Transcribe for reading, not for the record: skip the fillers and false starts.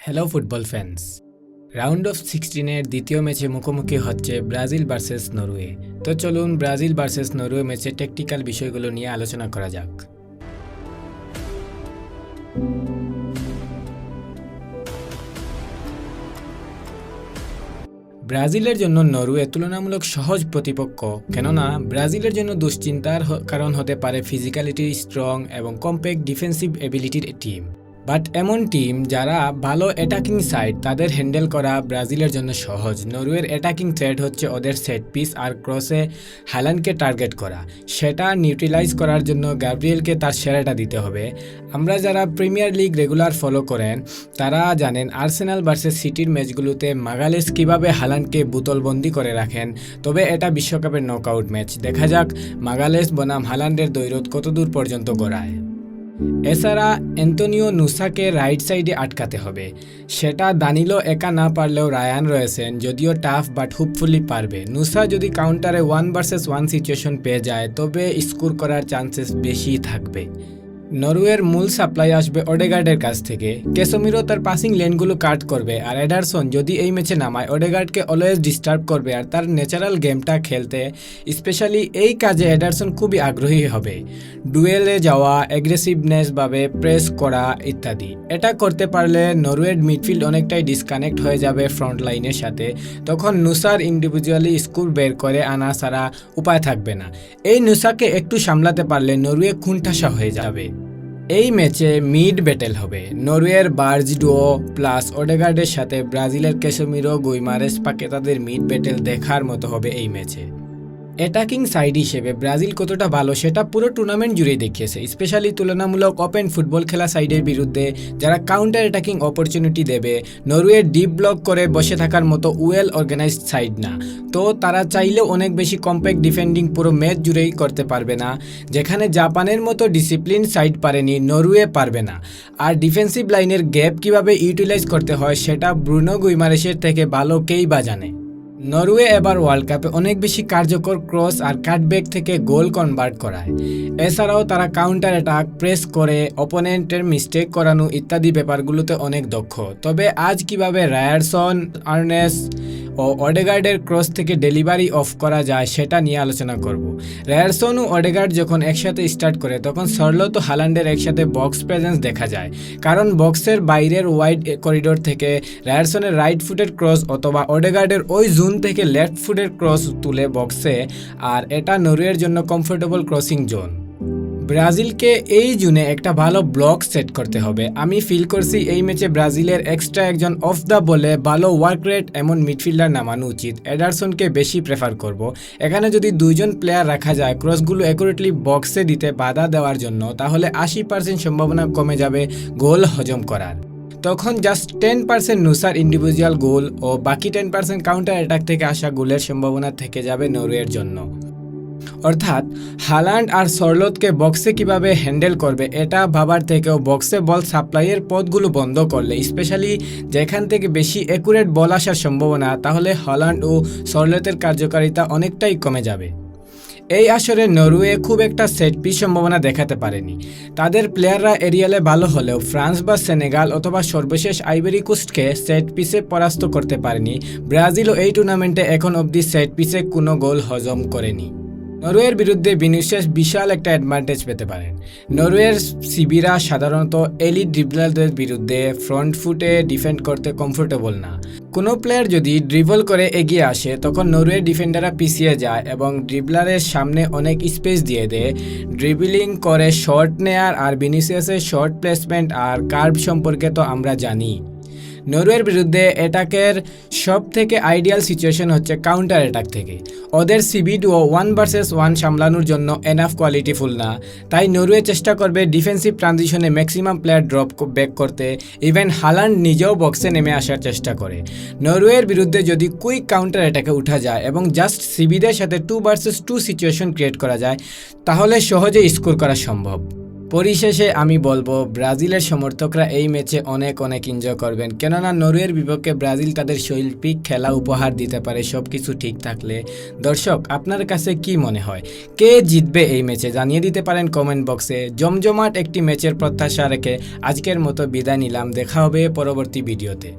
Hello football fans. Round of 16-এর দ্বিতীয় ম্যাচে মুখোমুখি হচ্ছে ব্রাজিল ভার্সেস নরওয়ে। তো চলুন ব্রাজিল ভার্সেস নরওয়ে ম্যাচের টেকটিক্যাল বিষয়গুলো নিয়ে আলোচনা করা যাক। ব্রাজিলের জন্য নরওয়ে তুলনামূলক সহজ প্রতিপক্ষ, কেননা ব্রাজিলের জন্য দুশ্চিন্তার কারণ হতে পারে ফিজিক্যালিটি স্ট্রং এবং কম্প্যাক্ট ডিফেন্সিভ এবিলিটির টিম। বাট এমন টিম যারা ভালো অ্যাটাকিং সাইড, তাদের হ্যান্ডেল করা ব্রাজিলের জন্য সহজ। নরওয়ের অ্যাটাকিং থ্রেড হচ্ছে ওদের সেট পিস আর ক্রসে হ্যালান্ডকে টার্গেট করা। সেটা নিউট্রিলাইজ করার জন্য গ্যাব্রিয়েলকে তার সেরাটা দিতে হবে। আমরা যারা প্রিমিয়ার লিগ রেগুলার ফলো করেন তারা জানেন আর্সেনাল ভার্সেস সিটির ম্যাচগুলোতে মাগালেস কীভাবে হ্যালান্ডকে বোতলবন্দি করে রাখেন। তবে এটা বিশ্বকাপের নকআউট ম্যাচ, দেখা যাক মাগালেস বনাম হ্যালান্ডের দ্বৈরথ কতদূর পর্যন্ত গড়ায়। এছাড়া অ্যান্তোনিও নুসাকে রাইট সাইডে আটকাতে হবে। সেটা দানিলো একা না পারলেও রায়ান রয়েছেন, যদিও টাফ বাট হোপফুলি পারবে। নুসা যদি কাউন্টারে 1 ভার্সেস 1 সিচুয়েশন পেয়ে যায় তবে স্কোর করার চান্সেস বেশি থাকবে। নরওয়ের মূল সাপ্লাই আসবে ওডেগার্ডের কাছ থেকে। ক্যাসেমিরো তার পাসিং লেনগুলো কাট করবে, আর এডারসন যদি এই ম্যাচে নামায় ওডেগার্ডকে অলওয়েজ ডিস্টার্ব করবে আর তার ন্যাচারাল গেমটা খেলতে স্পেশালি এই কাজে এডারসন খুবই আগ্রহী হবে। ডুয়েলে যাওয়া, অ্যাগ্রেসিভনেসভাবে প্রেস করা ইত্যাদি। এটা করতে পারলে নরওয়ের মিডফিল্ড অনেকটাই ডিসকানেক্ট হয়ে যাবে ফ্রন্ট লাইনের সাথে। তখন নুসার ইন্ডিভিজুয়ালি স্কোর বের করে আনা ছাড়া উপায় থাকবে না। এই নুসাকে একটু সামলাতে পারলে নরওয়ে খুনঠাসা হয়ে যাবে। এই ম্যাচে মিড ব্যাটেল হবে। নরওয়ের বার্জ ডুও প্লাস ওডেগার্ডের সাথে ব্রাজিলের ক্যাসেমিরো গুইমারেস পাকেতাদের মিড ব্যাটেল দেখার মতো হবে এই ম্যাচে। অ্যাটাকিং সাইড হিসেবে ব্রাজিল কতটা ভালো সেটা পুরো টুর্নামেন্ট জুড়েই দেখিয়েছে, স্পেশালি তুলনামূলক ওপেন ফুটবল খেলা সাইডের বিরুদ্ধে যারা কাউন্টার অ্যাটাকিং অপরচুনিটি দেবে। নরওয়ে ডিপ ব্লক করে বসে থাকার মতো ওয়েল অর্গানাইজড সাইড না, তো তারা চাইলেও অনেক বেশি কম্প্যাক্ট ডিফেন্ডিং পুরো ম্যাচ জুড়েই করতে পারবে না। যেখানে জাপানের মতো ডিসিপ্লিন সাইড পারেনি, নরওয়ে পারবে না। আর ডিফেন্সিভ লাইনের গ্যাপ কিভাবে ইউটিলাইজ করতে হয় সেটা ব্রুনো গুইমারেসের থেকে ভালো কেই বা জানে। নরওয়ে এবার ওয়ার্ল্ড কাপে অনেক বেশি কার্যকর ক্রস আর কাটব্যাক থেকে গোল কনভার্ট করায়। এছাড়াও তারা কাউন্টার অ্যাটাক, প্রেস করে অপোনেন্টের মিস্টেক করানো ইত্যাদি ব্যাপারগুলোতে অনেক দক্ষ। তবে আজ কিভাবে রায়ারসন, আর্নেস ও ওডেগার্ডের ক্রস থেকে ডেলিভারি অফ করা যায় সেটা নিয়ে আলোচনা করব। রায়ারসন ও ওডেগার্ড যখন একসাথে স্টার্ট করে তখন সরলত ও হালান্ডের একসাথে বক্স প্রেজেন্স দেখা যায়, কারণ বক্সের বাইরের ওয়াইড করিডোর থেকে রায়ারসনের রাইট ফুটের ক্রস অথবা ওডেগার্ডের ওই জোন থেকে লেফট ফুটের ক্রস তুলে বক্সে, আর এটা নরওয়ের জন্য কমফোর্টেবল ক্রসিং জোন। ব্রাজিলকে এই জুনে একটা ভালো ব্লক সেট করতে হবে। আমি ফিল করছি এই ম্যাচে ব্রাজিলের এক্সট্রা একজন অফ দ্য বলে ভালো ওয়ার্ক রেট এমন মিডফিল্ডার নামানো উচিত। এডারসনকে বেশি প্রেফার করব। এখানে যদি 2জন প্লেয়ার রাখা যায় ক্রসগুলো অ্যাকুরেটলি বক্সে দিতে বাধা দেওয়ার জন্য, তাহলে 80% সম্ভাবনা কমে যাবে গোল হজম করার। তখন জাস্ট 10% নুসার ইন্ডিভিজুয়াল গোল ও বাকি 10% কাউন্টার অ্যাটাক থেকে আসা গোলের সম্ভাবনা থেকে যাবে নরওয়ের জন্য। অর্থাৎ হালান্ড আর সরলতকে বক্সে কিভাবে হ্যান্ডেল করবে এটা ভাবার থেকেও বক্সে বল সাপ্লাইয়ের পথগুলো বন্ধ করলে, স্পেশালি যেখান থেকে বেশি অ্যাকুরেট বল আসার সম্ভাবনা, তাহলে হালান্ড ও সরলতের কার্যকারিতা অনেকটাই কমে যাবে। এই আসরে নরওয়ে খুব একটা সেট পিস সম্ভাবনা দেখাতে পারেনি। তাদের প্লেয়াররা এরিয়ালে ভালো হলেও ফ্রান্স বা সেনেগাল অথবা সর্বশেষ আইভরি কোস্টকে সেট পিসে পরাস্ত করতে পারেনি। ব্রাজিলও এই টুর্নামেন্টে এখন অবধি সেট পিসে কোনো গোল হজম করেনি। নরওয়ের বিরুদ্ধে ভিনিসিয়াস বিশাল একটা অ্যাডভান্টেজ পেতে পারেন। নরওয়ের সিবিরা সাধারণত এলিট ড্রিবলারদের বিরুদ্ধে ফ্রন্ট ফুটে ডিফেন্ড করতে কমফোর্টেবল না। কোনো প্লেয়ার যদি ড্রিবল করে এগিয়ে আসে তখন নরওয়ের ডিফেন্ডাররা পিছিয়ে যায় এবং ড্রিবলারের সামনে অনেক স্পেস দিয়ে দেয়। ড্রিবলিং করে শট নেয়ার আর ভিনিসিয়াসের শট প্লেসমেন্ট আর কার্ভ সম্পর্কে তো আমরা জানি। নরওয়ের বিরুদ্ধে অ্যাটাকের সব থেকে আইডিয়াল সিচুয়েশন হচ্ছে কাউন্টার অ্যাটাক থেকে। ওদের সিবিডও 1 ভার্সেস 1 সামলানোর জন্য এনাফ কোয়ালিটিফুল না, তাই নরওয়ে চেষ্টা করবে ডিফেন্সিভ ট্রানজিশনে ম্যাক্সিমাম প্লেয়ার ড্রপ ব্যাক করতে। ইভেন হালান্ড নিজেও বক্সে নেমে আসার চেষ্টা করে। নরওয়ের বিরুদ্ধে যদি কুইক কাউন্টার অ্যাটাকে উঠা যায় এবং জাস্ট সিবিদের সাথে 2 ভার্সেস 2 সিচুয়েশন ক্রিয়েট করা যায় তাহলে সহজে স্কোর করা সম্ভব। পরিশেষে আমি বলবো ব্রাজিলের সমর্থকরা এই ম্যাচে অনেক অনেক এনজয় করবেন, কেননা নরওয়ের বিপক্ষে ব্রাজিল তাদের শৈল্পিক খেলা উপহার দিতে পারে সবকিছু ঠিক থাকলে। দর্শক, আপনার কাছে কি মনে হয়, কে জিতবে এই ম্যাচে জানিয়ে দিতে পারেন কমেন্ট বক্সে। জমজমাট একটি ম্যাচের প্রত্যাশা রেখে আজকের মতো বিদায় নিলাম, দেখা হবে পরবর্তী ভিডিওতে।